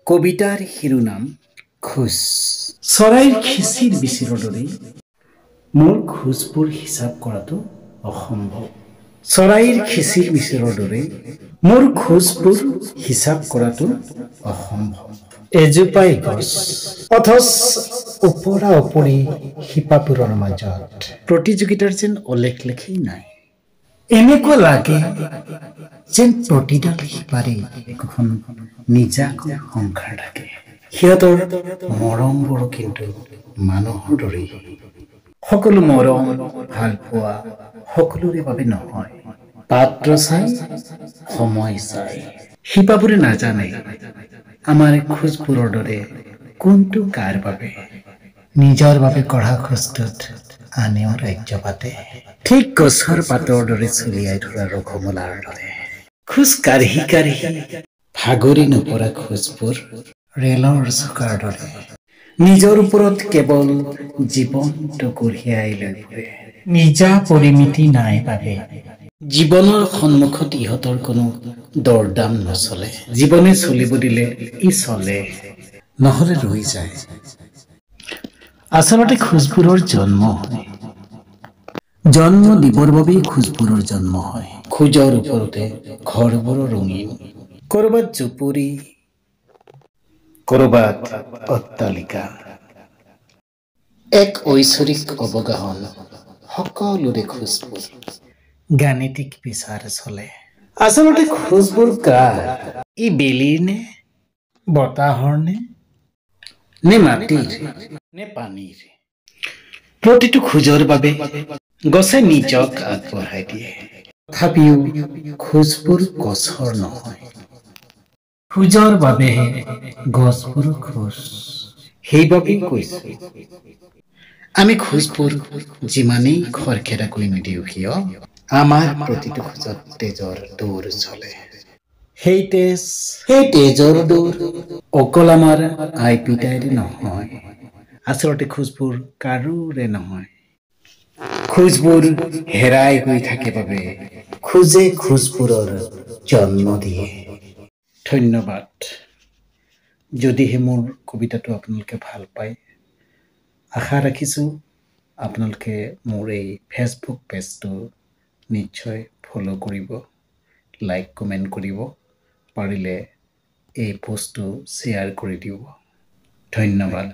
কবিতাৰ শিৰোনাম খোজ। চৰাইৰ খিচিৰ বিচিৰৰ দৰে মোৰ খোজবোৰ হিচাপ কৰাটো অসম্ভৱ। চৰাইৰ খিচিৰ বিচিৰৰ দৰে মোৰ খোজবোৰ হিচাপ কৰাটো অসম্ভৱ। এজোপাই গছ অথচ ওপৰা ওপৰি শিপাবোৰৰ মাজত প্ৰতিযোগিতাৰ যেন অলেখ লেখেই নাই। এনেকুৱা লাগে যেন প্ৰতিডাল শিপাৰে একোখন নিজাকৈ সংসাৰ থাকে। সিহঁতৰ মৰমবোৰ কিন্তু মানুহৰ দৰেই। সকলো মৰম ভাল পোৱা সকলোৰে বাবে নহয়। পাত্ৰ চাই সময় চাই শিপাবোৰে নাজানে আমাৰ খোজবোৰৰ দৰে কোনটো কাৰ বাবে। নিজৰ বাবে কঢ়া খোজটোত আনেও ৰাজ্য পাতে। ঠিক গছৰ পাতৰ দৰে চলিয়াই ধৰা ৰঘুমলাৰ দৰে খোজ কাঢ়ি কাঢ়ি ভাগৰি নপৰা খোজবোৰ ৰেলৰ চকাৰ দৰে নিজৰ ওপৰত কেৱল জীৱনটো কঢ়িয়াই লৈ ফুৰে। নিজা পৰিমিতি নাই বাবে জীৱনৰ সন্মুখত ইহঁতৰ কোনো দৰদাম নচলে। জীৱনে চলিব দিলে ই চলে, নহলে ৰৈ যায়। আচলতে খোজবোৰৰ জন্ম হয়। জন্ম দিবৰ বাবেই খোজবোৰৰ জন্ম হয়। খোজৰ ওপৰতে ঘৰবোৰো ৰঙীন। কৰবাত জুপুৰি, কৰবাত অট্টালিকা। এক ঐশ্বৰিক অৱগাহন সকলোৰে খোজবোৰ। গাণিতিক বিচাৰ চলে। আচলতে খোজবোৰ কাৰ? ই বেলিৰ নে বতাহৰ নে মাটিৰ নে পানীৰ? প্ৰতিটো খোজৰ বাবে গছে নিজক আগবঢ়াই দিয়ে। তথাপিও খোজবোৰ গছৰ নহয়। খোজৰ বাবেহে গছবোৰ খোজ। সেইবাবেই কৈছো আমি খোজবোৰ যিমানেই খৰখেদাকৈ নিদিও কিয় আমাৰ প্ৰতিটো খোজত তেজৰ দৌৰ চলে। সেই তেজৰ দৌৰ অকল আমাৰ আই পিতাইৰে নহয়। আচলতে খোজবোৰ কাৰোৰে নহয়। খোজবোৰ হেৰাই গৈ থাকে বাবে খোজে খোজবোৰৰ জন্ম দিয়ে। ধন্যবাদ। যদিহে মোৰ কবিতাটো আপোনালোকে ভাল পায়, আশা ৰাখিছোঁ আপোনালোকে মোৰ এই ফেচবুক পেজটো নিশ্চয় ফ'ল' কৰিব, লাইক কমেণ্ট কৰিব, পাৰিলে এই পোষ্টটো শ্বেয়াৰ কৰি দিব। ধন্যবাদ।